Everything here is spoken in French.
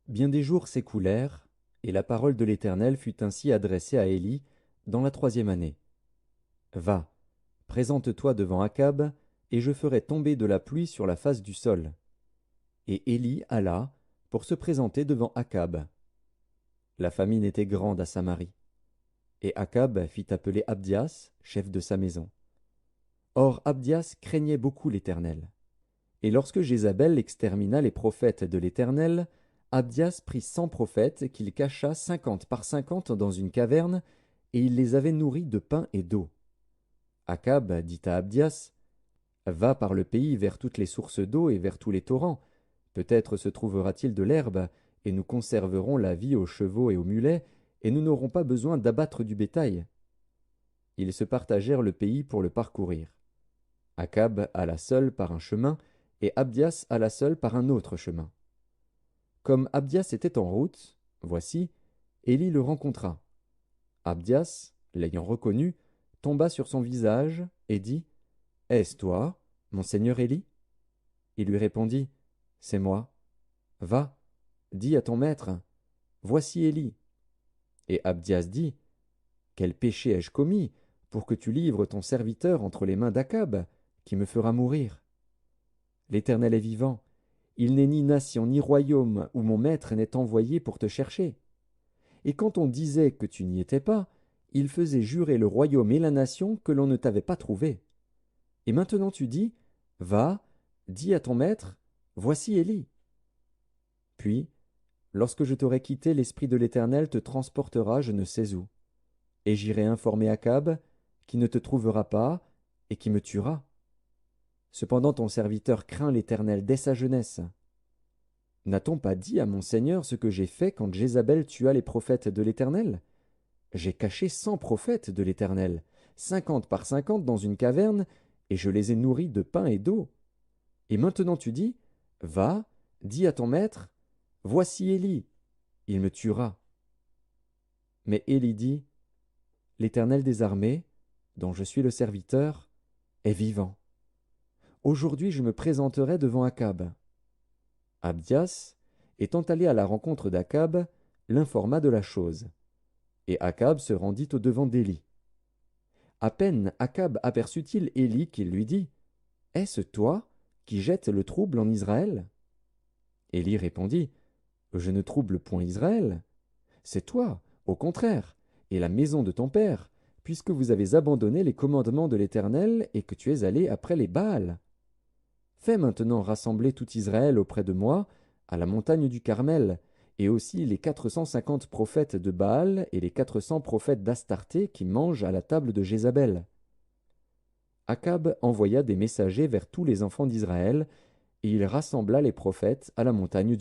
Bien des jours s'écoulèrent, et la parole de l'Éternel fut ainsi adressée à Élie dans la 3e année. Va, présente-toi devant Akab, et je ferai tomber de la pluie sur la face du sol. Et Élie alla pour se présenter devant Akab. La famine était grande à Samarie. Et Akab fit appeler Abdias, chef de sa maison. Or Abdias craignait beaucoup l'Éternel. Et lorsque Jézabel extermina les prophètes de l'Éternel, Abdias prit 100 prophètes qu'il cacha 50 par 50 dans une caverne, et il les avait nourris de pain et d'eau. Akab dit à Abdias, « Va par le pays vers toutes les sources d'eau et vers tous les torrents. Peut-être se trouvera-t-il de l'herbe, et nous conserverons la vie aux chevaux et aux mulets, et nous n'aurons pas besoin d'abattre du bétail. » Ils se partagèrent le pays pour le parcourir. Akab alla seul par un chemin, et Abdias alla seul par un autre chemin. Comme Abdias était en route, voici, Élie le rencontra. Abdias, l'ayant reconnu, tomba sur son visage et dit, « Est-ce toi, mon seigneur Élie ?» Il lui répondit, « C'est moi. Va, dis à ton maître, voici Élie. » Et Abdias dit, « Quel péché ai-je commis pour que tu livres ton serviteur entre les mains d'Akab, qui me fera mourir ? L'Éternel est vivant. Il n'est ni nation ni royaume où mon maître n'est envoyé pour te chercher. Et quand on disait que tu n'y étais pas, il faisait jurer le royaume et la nation que l'on ne t'avait pas trouvé. Et maintenant tu dis, va, dis à ton maître, voici Élie. Puis, lorsque je t'aurai quitté, l'Esprit de l'Éternel te transportera je ne sais où. Et j'irai informer Akab, qui ne te trouvera pas, et qui me tuera. Cependant ton serviteur craint l'Éternel dès sa jeunesse. N'a-t-on pas dit à mon Seigneur ce que j'ai fait quand Jézabel tua les prophètes de l'Éternel? J'ai caché 100 prophètes de l'Éternel, 50 par 50 dans une caverne, et je les ai nourris de pain et d'eau. Et maintenant tu dis, va, dis à ton maître, voici Élie, il me tuera. Mais Élie dit, l'Éternel des armées, dont je suis le serviteur, est vivant. Aujourd'hui je me présenterai devant Akab. Abdias, étant allé à la rencontre d'Akab, l'informa de la chose. Et Akab se rendit au-devant d'Élie. À peine Akab aperçut-il Élie qu'il lui dit, « Est-ce toi qui jettes le trouble en Israël ?» Élie répondit, « Je ne trouble point Israël. C'est toi, au contraire, et la maison de ton père, puisque vous avez abandonné les commandements de l'Éternel et que tu es allé après les Baals. Fais maintenant rassembler tout Israël auprès de moi, à la montagne du Carmel, et aussi les 450 prophètes de Baal et les 400 prophètes d'Astarté qui mangent à la table de Jézabel. » Akab envoya des messagers vers tous les enfants d'Israël, et il rassembla les prophètes à la montagne du